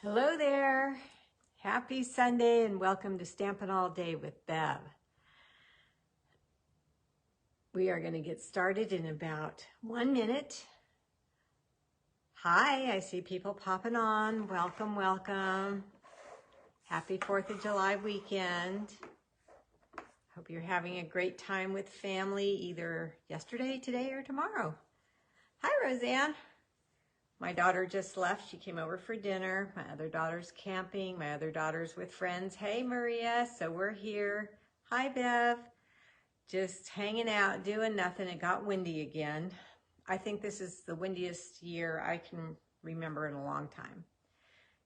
Hello there. Happy Sunday and welcome to Stampin' All Day with Bev. We are going to get started in about 1 minute. Hi, I see people popping on. Welcome, welcome. Happy 4th of July weekend. Hope you're having a great time with family either yesterday, today, or tomorrow. Hi, Roseanne. My daughter just left. She came over for dinner. My other daughter's camping. My other daughter's with friends. Hey, Maria. So we're here. Hi, Bev. Just hanging out, doing nothing. It got windy again. I think this is the windiest year I can remember in a long time.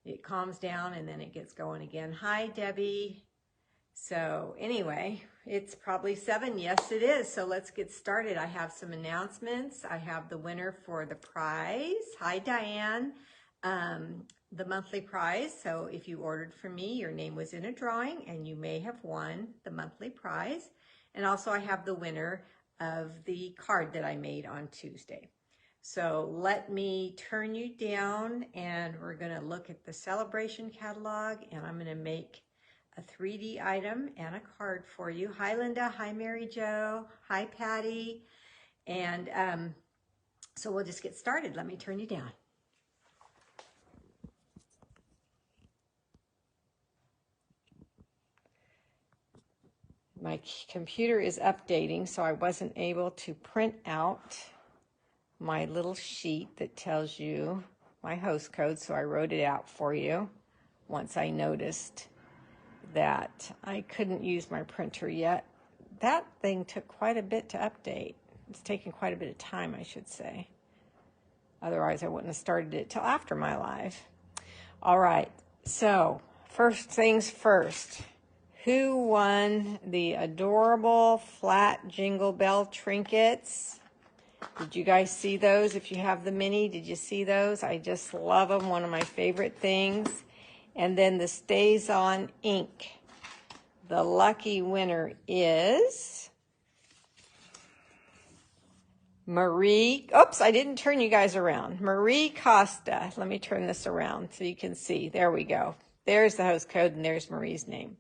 It calms down and then it gets going again. Hi, Debbie. So anyway, it's probably 7. Yes, it is. So let's get started. I have some announcements. I have the winner for the prize. Hi, Diane. The monthly prize. So if you ordered from me, your name was in a drawing and you may have won the monthly prize. And also I have the winner of the card that I made on Tuesday. So let me turn you down and we're going to look at the celebration catalog and I'm going to make a 3D item and a card for you. Hi, Linda. Hi, Mary Jo. Hi, Patty. And so we'll just get started. Let me turn you down. My computer is updating, so I wasn't able to print out my little sheet that tells you my host code, so I wrote it out for you once I noticed that I couldn't use my printer yet. That thing took quite a bit to update. It's taken quite a bit of time, I should say. Otherwise, I wouldn't have started it till after my live. All right, so first things first. Who won the adorable flat Jingle Bell trinkets? Did you guys see those? If you have the mini, did you see those? I just love them, one of my favorite things. And then the Stays On ink. The lucky winner is Marie. Oops, I didn't turn you guys around. Marie Costa. Let me turn this around so you can see. There we go. There's the host code and there's Marie's name.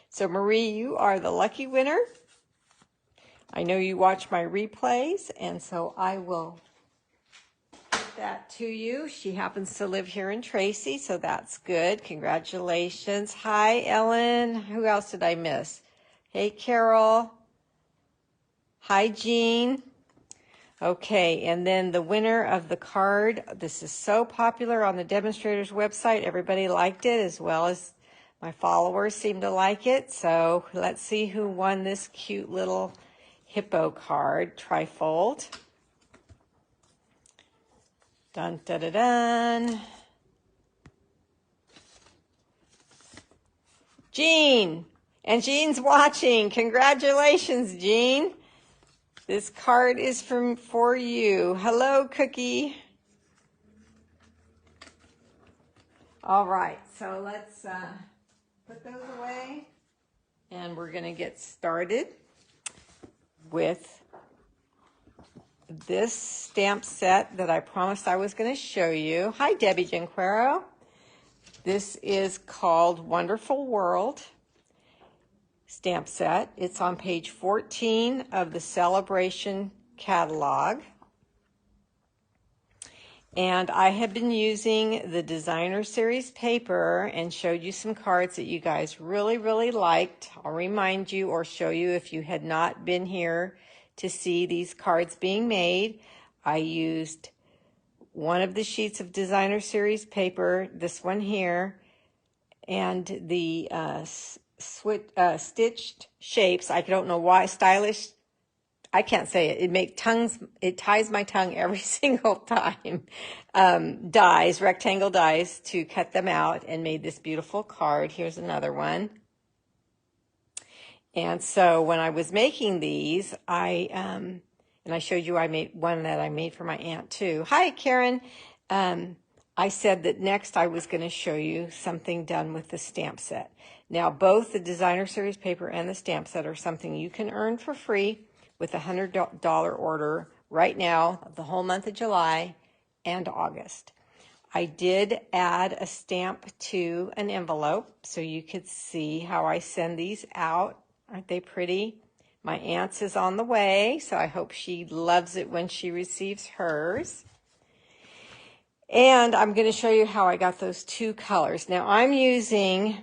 So Marie, you are the lucky winner. I know you watch my replays, and so I will that to you. She happens to live here in Tracy, so that's good. Congratulations. Hi, Ellen. Who else did I miss? Hey, Carol. Hi, Jean. Okay, and then the winner of the card. This is so popular on the demonstrators website. Everybody liked it, as well as my followers seem to like it. So let's see who won this cute little hippo card, trifold. Dun, dun, dun, dun. Jean. And Jean's watching. Congratulations, Jean. This card is for you. Hello, Cookie. All right, so let's put those away. And we're going to get started with this stamp set that I promised I was going to show you. Hi, Debbie Genquero. This is called Wonderful World stamp set. It's on page 14 of the Celebration catalog. And I have been using the Designer Series paper and showed you some cards that you guys really, really liked. I'll remind you or show you if you had not been here to see these cards being made. I used one of the sheets of Designer Series paper, this one here, and the stitched shapes. I don't know why, stylish. I can't say it. It ties my tongue every single time. Dies, rectangle dies to cut them out and made this beautiful card. Here's another one. And so when I was making these, and I showed you I made one that I made for my aunt too. Hi, Karen. I said that next I was going to show you something done with the stamp set. Now, both the Designer Series paper and the stamp set are something you can earn for free with a $100 order right now, the whole month of July and August. I did add a stamp to an envelope so you could see how I send these out. Aren't they pretty? My aunt's is on the way, so I hope she loves it when she receives hers. And I'm going to show you how I got those two colors. Now I'm using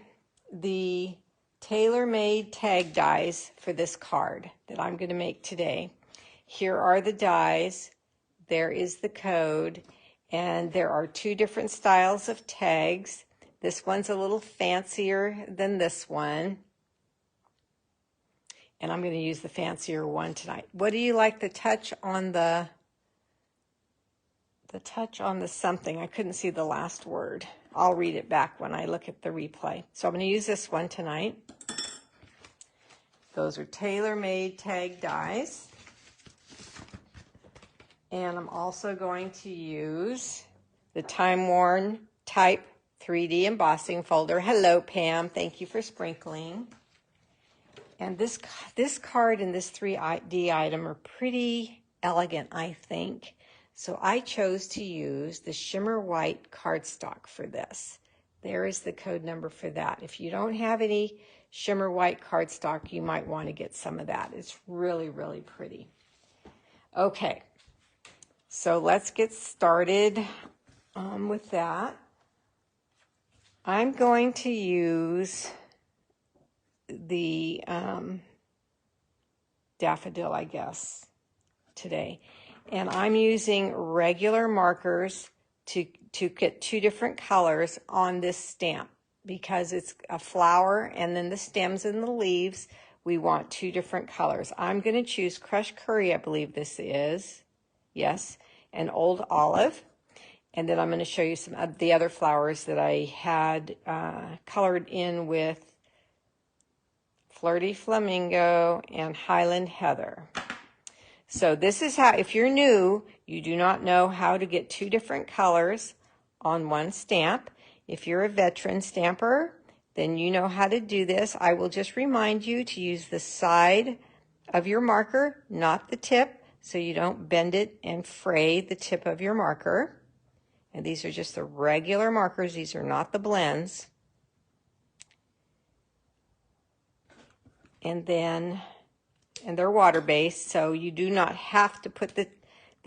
the tailor-made tag dies for this card that I'm going to make today. Here are the dies. There is the code. And there are two different styles of tags. This one's a little fancier than this one. And I'm going to use the fancier one tonight. What do you like the touch on the something? I couldn't see the last word. I'll read it back when I look at the replay. So I'm going to use this one tonight. Those are tailor-made tag dies. And I'm also going to use the Time-Worn Type 3D embossing folder. Hello, Pam. Thank you for sprinkling. And this card and this 3D item are pretty elegant, I think. So I chose to use the Shimmer White cardstock for this. There is the code number for that. If you don't have any Shimmer White cardstock, you might want to get some of that. It's really, really pretty. Okay, so let's get started with that. I'm going to use the daffodil, I guess, today. And I'm using regular markers to get two different colors on this stamp because it's a flower and then the stems and the leaves, we want two different colors. I'm going to choose Crushed Curry, I believe this is. Yes, and Old Olive. And then I'm going to show you some of the other flowers that I had colored in with Flirty Flamingo and Highland Heather. So this is how, if you're new, you do not know how to get two different colors on one stamp. If you're a veteran stamper, then you know how to do this. I will just remind you to use the side of your marker, not the tip, so you don't bend it and fray the tip of your marker. And these are just the regular markers. These are not the blends. And they're water-based, so you do not have to put the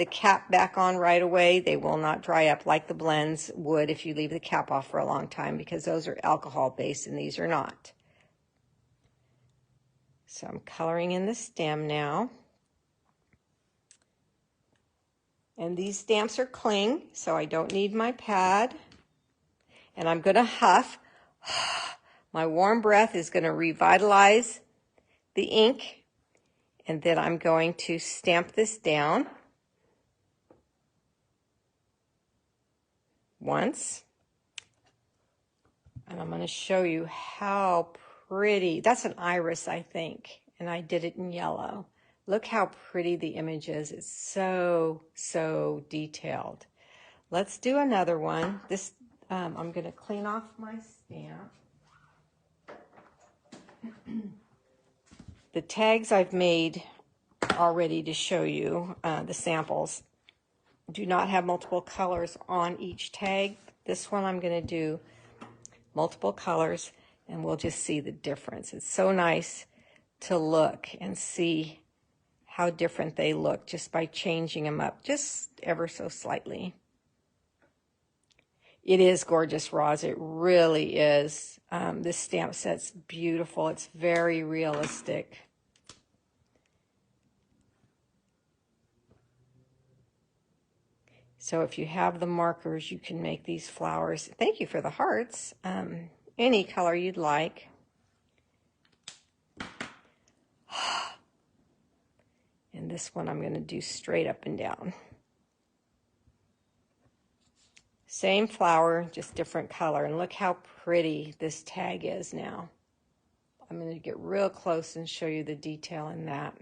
cap back on right away. They will not dry up like the blends would if you leave the cap off for a long time because those are alcohol-based and these are not. So I'm coloring in the stem now. And these stamps are cling, so I don't need my pad. And I'm going to huff. My warm breath is going to revitalize the ink. And then I'm going to stamp this down once. And I'm going to show you how pretty. That's an iris, I think. And I did it in yellow. Look how pretty the image is. It's so, so detailed. Let's do another one. This I'm going to clean off my stamp. The tags I've made already to show you, the samples, do not have multiple colors on each tag. This one I'm going to do multiple colors, and we'll just see the difference. It's so nice to look and see how different they look just by changing them up just ever so slightly. It is gorgeous, Roz. It really is. This stamp set's beautiful. It's very realistic. So if you have the markers, you can make these flowers. Thank you for the hearts. Any color you'd like. And this one I'm going to do straight up and down. Same flower, just different color. And look how pretty this tag is now. I'm going to get real close and show you the detail in that.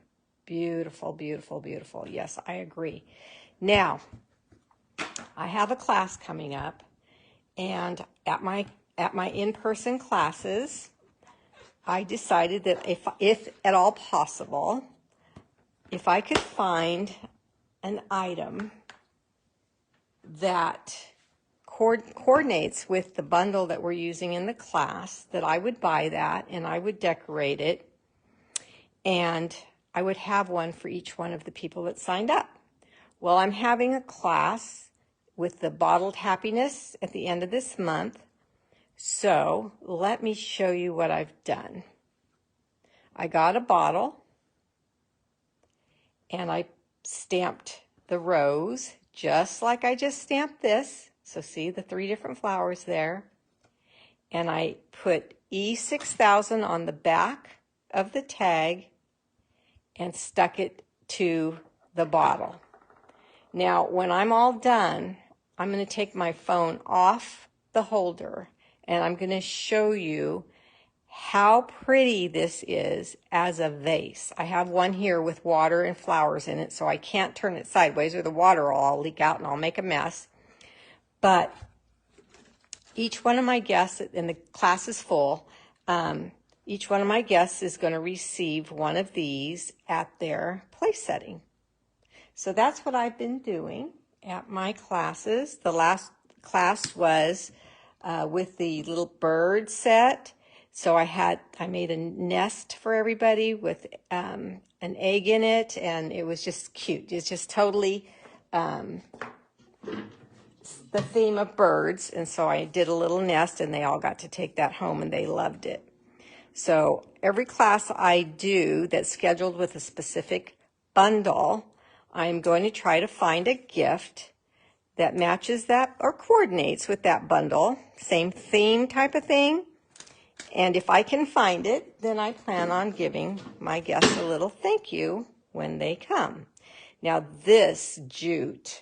Beautiful, beautiful, beautiful. Yes, I agree. Now, I have a class coming up, and at my in-person classes, I decided that if at all possible, if I could find an item that coordinates with the bundle that we're using in the class, that I would buy that and I would decorate it, and I would have one for each one of the people that signed up. Well, I'm having a class with the bottled happiness at the end of this month, so let me show you what I've done. I got a bottle and I stamped the rose just like I just stamped this. So see the 3 different flowers there. And I put E6000 on the back of the tag and stuck it to the bottle. Now, when I'm all done, I'm going to take my phone off the holder and I'm going to show you how pretty this is as a vase. I have one here with water and flowers in it, so I can't turn it sideways or the water will all leak out and I'll make a mess. But each one of my guests, and the class is full, each one of my guests is going to receive one of these at their place setting. So that's what I've been doing at my classes. The last class was with the little bird set. So I made a nest for everybody with an egg in it, and it was just cute. It's just totally the theme of birds, and so I did a little nest, and they all got to take that home, and they loved it. So every class I do that's scheduled with a specific bundle, I'm going to try to find a gift that matches that or coordinates with that bundle, same theme type of thing. And if I can find it, then I plan on giving my guests a little thank you when they come. Now this jute,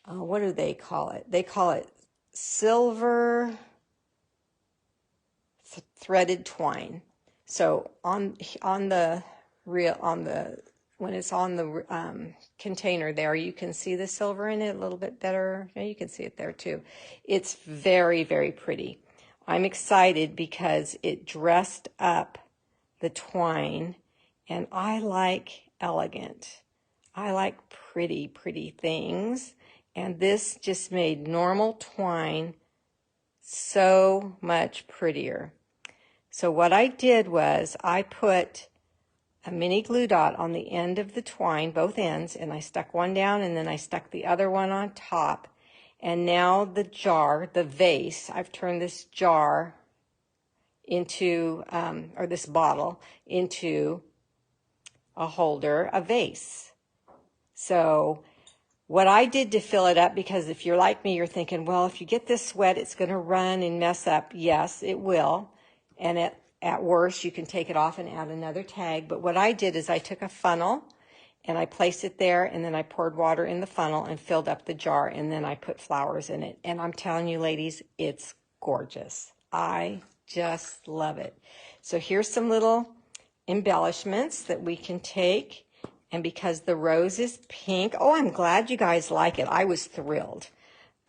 what do they call it? They call it silver threaded twine. So when it's on the container there, you can see the silver in it a little bit better. Yeah, you can see it there too. It's very, very pretty. I'm excited because it dressed up the twine, and I like elegant. I like pretty, pretty things, and this just made normal twine so much prettier. So what I did was I put a mini glue dot on the end of the twine, both ends, and I stuck one down and then I stuck the other one on top. And now the jar, the vase, I've turned this jar into, or this bottle into a holder, a vase. So what I did to fill it up, because if you're like me, you're thinking, well, if you get this wet, it's going to run and mess up. Yes, it will. And at worst, you can take it off and add another tag. But what I did is I took a funnel and I placed it there, and then I poured water in the funnel and filled up the jar, and then I put flowers in it. And I'm telling you, ladies, it's gorgeous. I just love it. So here's some little embellishments that we can take. And because the rose is pink, oh, I'm glad you guys like it. I was thrilled.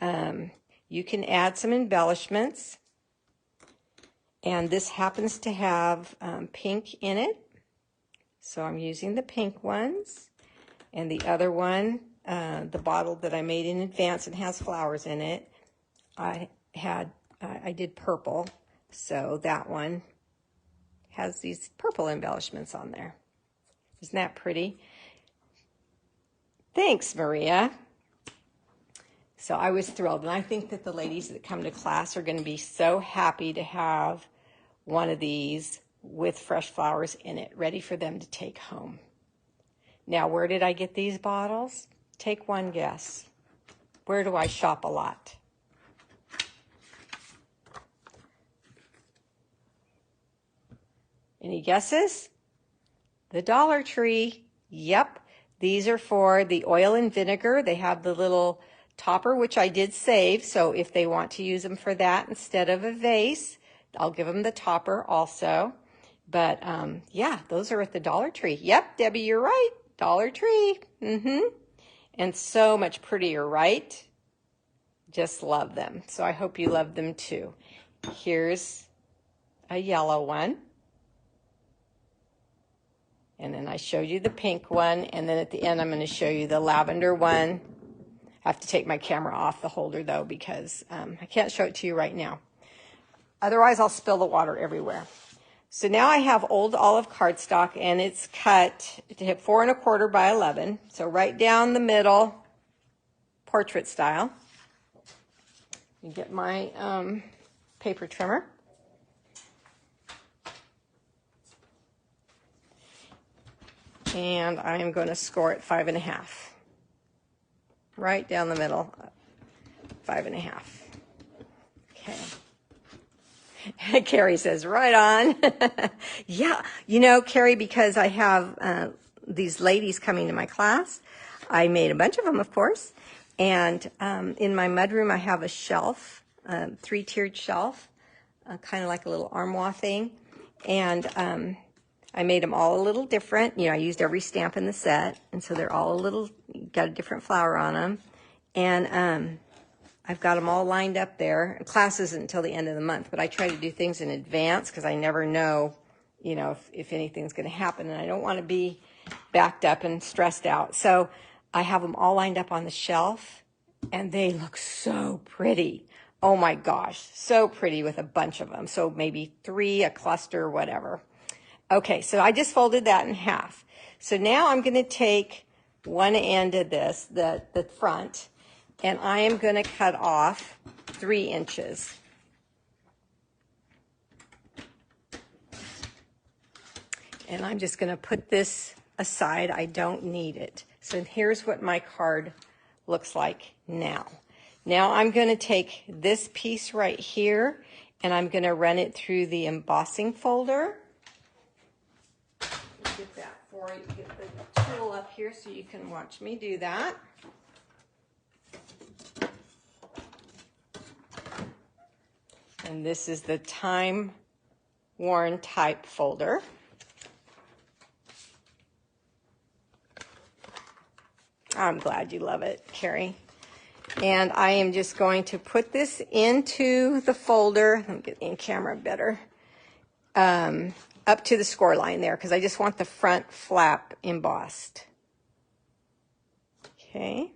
You can add some embellishments. And this happens to have pink in it. So I'm using the pink ones. And the other one, the bottle that I made in advance and has flowers in it, I did purple. So that one has these purple embellishments on there. Isn't that pretty? Thanks, Maria. So I was thrilled. And I think that the ladies that come to class are going to be so happy to have one of these with fresh flowers in it, ready for them to take home. Now, where did I get these bottles? Take one guess. Where do I shop a lot? Any guesses? The Dollar Tree. Yep. These are for the oil and vinegar. They have the little topper, which I did save. So if they want to use them for that instead of a vase, I'll give them the topper also. But yeah, those are at the Dollar Tree. Yep, Debbie, you're right. Dollar Tree. And so much prettier, right? Just love them. So I hope you love them too. Here's a yellow one. And then I showed you the pink one. And then at the end, I'm going to show you the lavender one. I have to take my camera off the holder though, because I can't show it to you right now. Otherwise, I'll spill the water everywhere. So now I have old olive cardstock, and it's cut to 4 1/4 by 11. So right down the middle, portrait style. You get my paper trimmer. And I am going to score it 5 1/2. Right down the middle, 5 1/2. Okay. Carrie says, right on. Yeah, you know, Carrie, because I have these ladies coming to my class, I made a bunch of them, of course. And in my mudroom, I have a shelf, 3-tiered shelf, kind of like a little armoire thing. And I made them all a little different. You know, I used every stamp in the set. And so they're all a little, got a different flower on them. And I've got them all lined up there. Class isn't until the end of the month, but I try to do things in advance because I never know, you know, if anything's going to happen, and I don't want to be backed up and stressed out. So I have them all lined up on the shelf, and they look so pretty. Oh my gosh, so pretty with a bunch of them. So maybe 3, a cluster, whatever. Okay, so I just folded that in half. So now I'm going to take one end of this, the front, and I am going to cut off 3 inches. And I'm just going to put this aside. I don't need it. So here's what my card looks like now. Now I'm going to take this piece right here, and I'm going to run it through the embossing folder. Get that for you. Get the tool up here so you can watch me do that. And this is the time-worn type folder. I'm glad you love it, Carrie. And I am just going to put this into the folder. Let me get in camera better. Up to the score line there, because I just want the front flap embossed. Okay.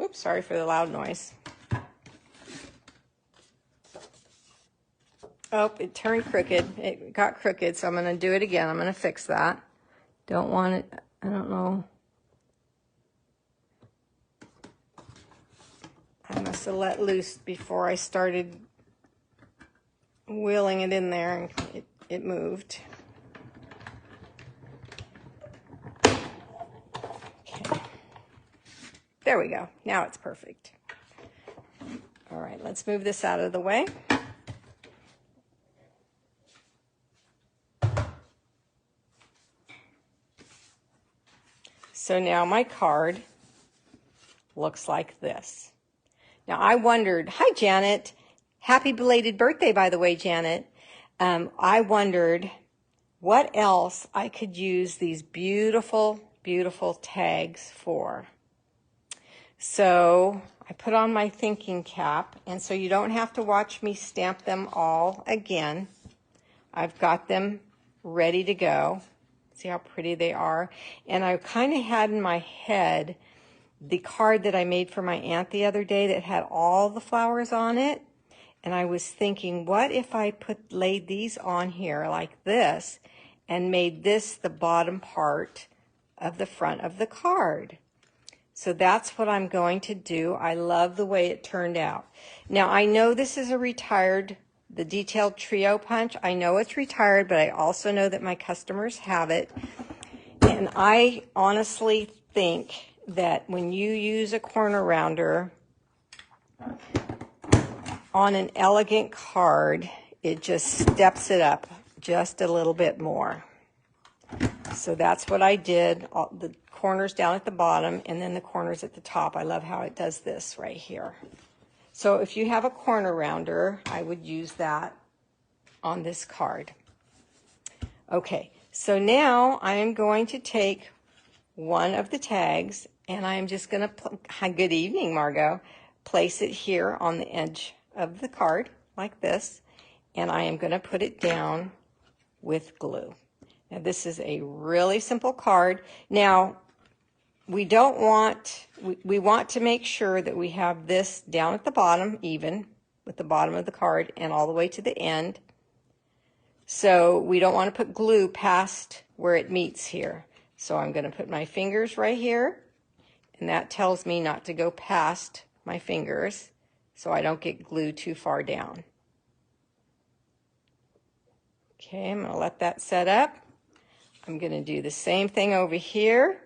Oops, sorry for the loud noise. Oh, it turned crooked. It got crooked, so I'm going to do it again. I'm going to fix that. Don't want it, I don't know. I must have let loose before I started wheeling it in there, and it moved. Okay. There we go. Now it's perfect. All right, let's move this out of the way. So now my card looks like this. Now I wondered, hi Janet, happy belated birthday by the way, Janet. I wondered what else I could use these beautiful, beautiful tags for. So I put on my thinking cap, and so you don't have to watch me stamp them all again. I've got them ready to go. See how pretty they are? And I kind of had in my head the card that I made for my aunt the other day that had all the flowers on it. And I was thinking, what if I laid these on here like this and made this the bottom part of the front of the card? So that's what I'm going to do. I love the way it turned out. Now, I know this is a retired, the detailed trio punch. I know it's retired, but I also know that my customers have it. And I honestly think that when you use a corner rounder on an elegant card, it just steps it up just a little bit more. So that's what I did, the corners down at the bottom and then the corners at the top. I love how it does this right here. So if you have a corner rounder, I would use that on this card. Okay, so now I am going to take one of the tags and I'm just going to, good evening, Margot, place it here on the edge of the card like this, and I am going to put it down with glue. Now this is a really simple card. Now we want to make sure that we have this down at the bottom, even with the bottom of the card and all the way to the end. So we don't want to put glue past where it meets here. So I'm going to put my fingers right here, and that tells me not to go past my fingers so I don't get glue too far down. Okay, I'm going to let that set up. I'm going to do the same thing over here.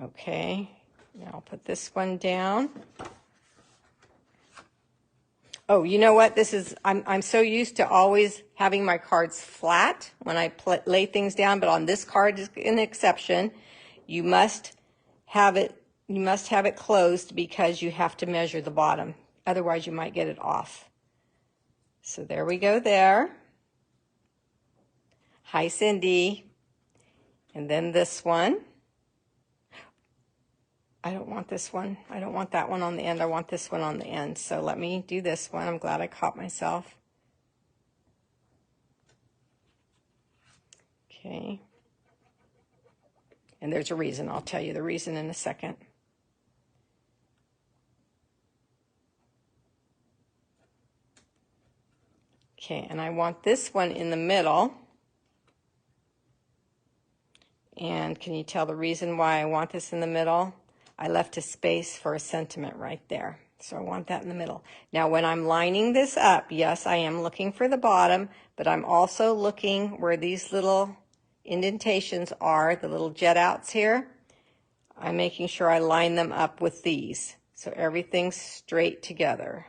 Okay, now I'll put this one down. Oh, you know what? I'm so used to always having my cards flat when I lay things down, but on this card is an exception. You must have it closed because you have to measure the bottom. Otherwise, you might get it off. So there we go there. Hi, Cindy. And then this one. I don't want this one. I don't want that one on the end. I want this one on the end. So let me do this one. I'm glad I caught myself. Okay. And there's a reason. I'll tell you the reason in a second. Okay, and I want this one in the middle. And can you tell the reason why I want this in the middle? I left a space for a sentiment right there. So I want that in the middle. Now when I'm lining this up, yes, I am looking for the bottom, but I'm also looking where these little indentations are, the little jet outs here. I'm making sure I line them up with these so everything's straight together.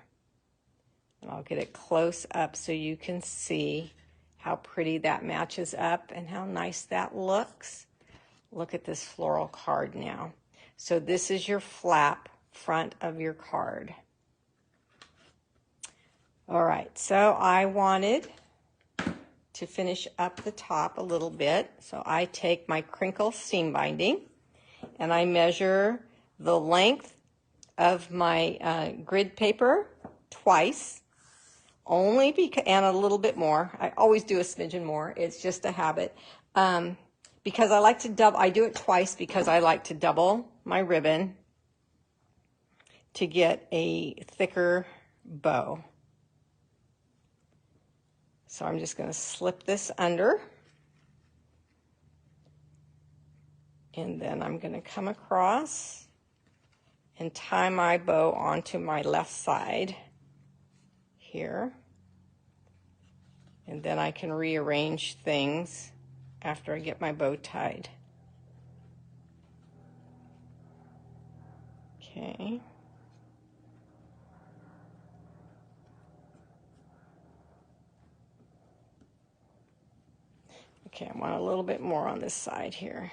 And I'll get it close up so you can see how pretty that matches up and how nice that looks. Look at this floral card now. So this is your flap front of your card. All right, so I wanted to finish up the top a little bit. So I take my crinkle seam binding and I measure the length of my grid paper twice, only because, and a little bit more. I always do a smidgen more. It's just a habit. Because I like to double, I do it twice because I like to double my ribbon to get a thicker bow. So I'm just going to slip this under. And then I'm going to come across and tie my bow onto my left side here. And then I can rearrange things after I get my bow tied. Okay. Okay, I want a little bit more on this side here.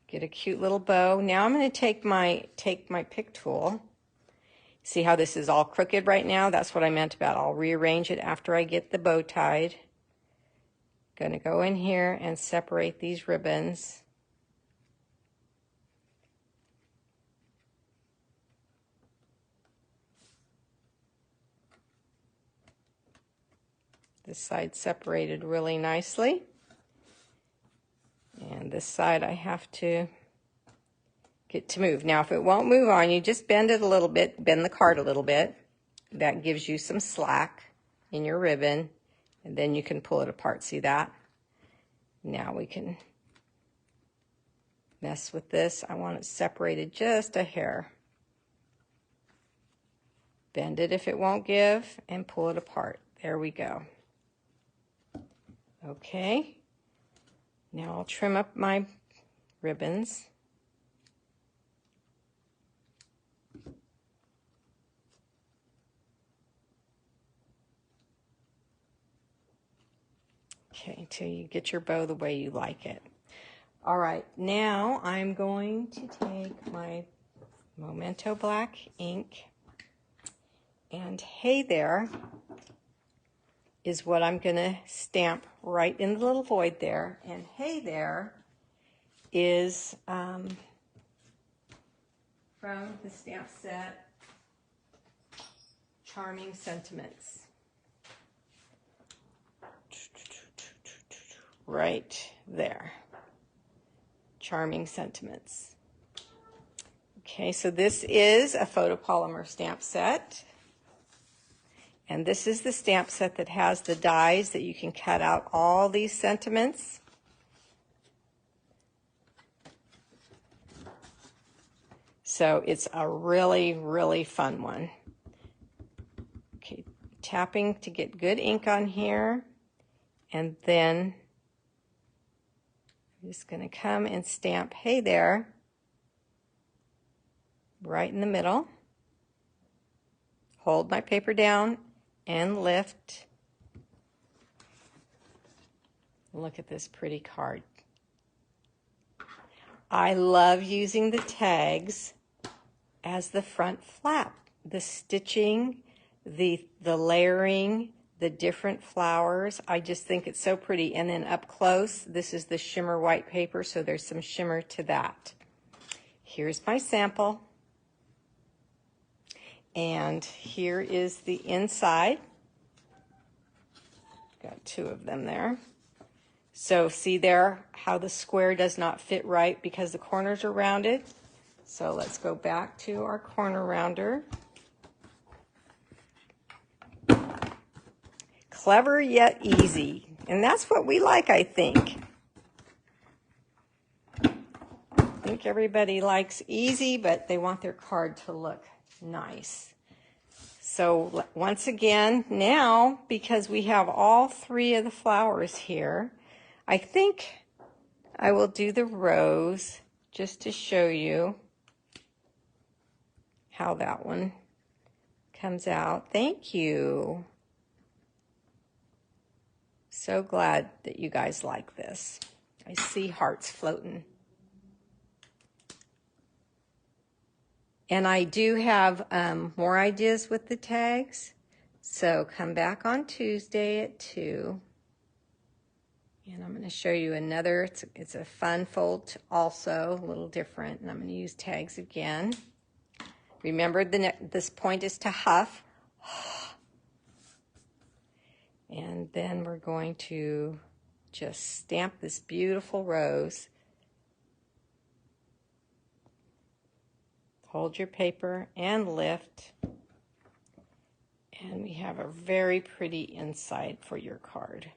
Get a cute little bow. Now I'm going to take my pick tool. See how this is all crooked right now? That's what I meant about I'll rearrange it after I get the bow tied. Going to go in here and separate these ribbons. This side separated really nicely. And this side I have to get to move. Now if it won't move on, you just bend it a little bit, bend the card a little bit. That gives you some slack in your ribbon, and then you can pull it apart. See that? Now we can mess with this. I want it separated just a hair. Bend it if it won't give and pull it apart. There we go. Okay. Now I'll trim up my ribbons. Okay, until you get your bow the way you like it. All right, now I'm going to take my Memento black ink, and Hey There is what I'm going to stamp right in the little void there. And Hey There is from the stamp set Charming Sentiments. Right there. Charming Sentiments. Okay, so this is a photopolymer stamp set. And this is the stamp set that has the dies that you can cut out all these sentiments. So it's a really, really fun one. Okay, tapping to get good ink on here. And then I'm just going to come and stamp Hey There right in the middle. Hold my paper down and lift. Look at this pretty card. I love using the tags as the front flap. The stitching, the layering, the different flowers. I just think it's so pretty. And then up close, this is the shimmer white paper, so there's some shimmer to that. Here's my sample. And here is the inside. Got two of them there. So see there how the square does not fit right because the corners are rounded. So let's go back to our corner rounder. Clever yet easy. And that's what we like, I think. I think everybody likes easy, but they want their card to look nice. So once again, now, because we have all three of the flowers here, I think I will do the rose just to show you how that one comes out. Thank you. So glad that you guys like this. I see hearts floating. And I do have more ideas with the tags. So come back on Tuesday at 2. And I'm going to show you another. It's a fun fold also, a little different. And I'm going to use tags again. Remember, this point is to huff. And then we're going to just stamp this beautiful rose. Hold your paper and lift. And we have a very pretty inside for your card.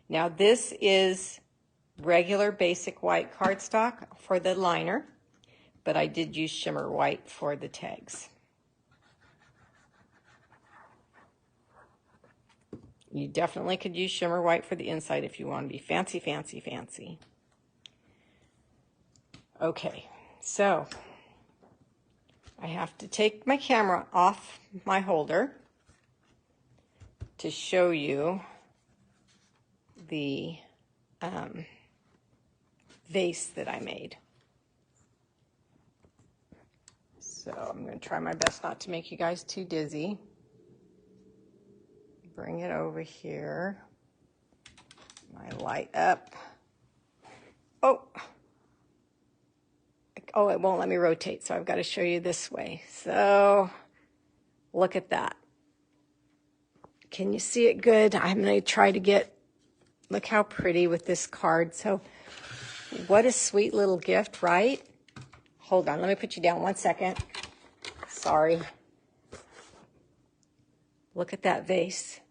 Now this is regular basic white cardstock for the liner, but I did use shimmer white for the tags. You definitely could use shimmer white for the inside if you want to be fancy, fancy, fancy. Okay, so I have to take my camera off my holder to show you the vase that I made. So I'm going to try my best not to make you guys too dizzy. Bring it over here. My light up. Oh, it won't let me rotate, so I've got to show you this way. So look at that. Can you see it good? I'm going to try to get, look how pretty with this card. So what a sweet little gift, right? Hold on, let me put you down 1 second. Sorry. Look at that vase.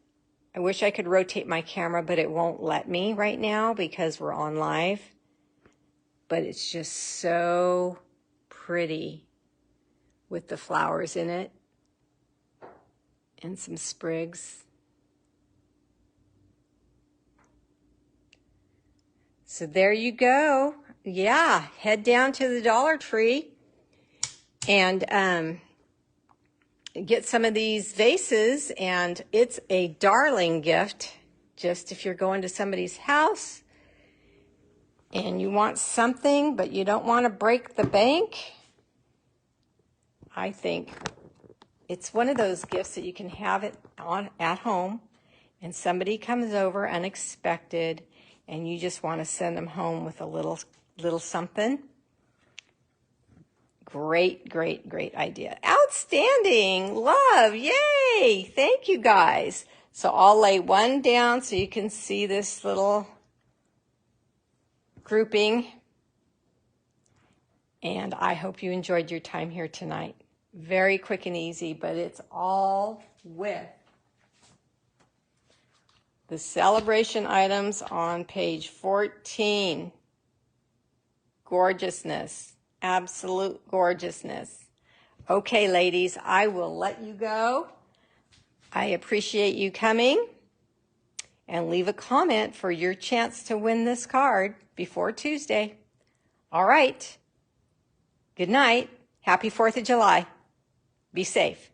I wish I could rotate my camera, but it won't let me right now because we're on live. But it's just so pretty with the flowers in it and some sprigs. So there you go. Yeah, head down to the Dollar Tree and get some of these vases, and it's a darling gift. Just if you're going to somebody's house and you want something but you don't want to break the bank, I think it's one of those gifts that you can have it on at home and somebody comes over unexpected and you just want to send them home with a little something. Great, great, great idea. Outstanding. Love. Yay. Thank you, guys. So I'll lay one down so you can see this little grouping. And I hope you enjoyed your time here tonight. Very quick and easy, but it's all with the celebration items on page 14. Gorgeousness. Absolute gorgeousness. Okay, ladies, I will let you go. I appreciate you coming. And leave a comment for your chance to win this card before Tuesday. All right. Good night. Happy 4th of July. Be safe.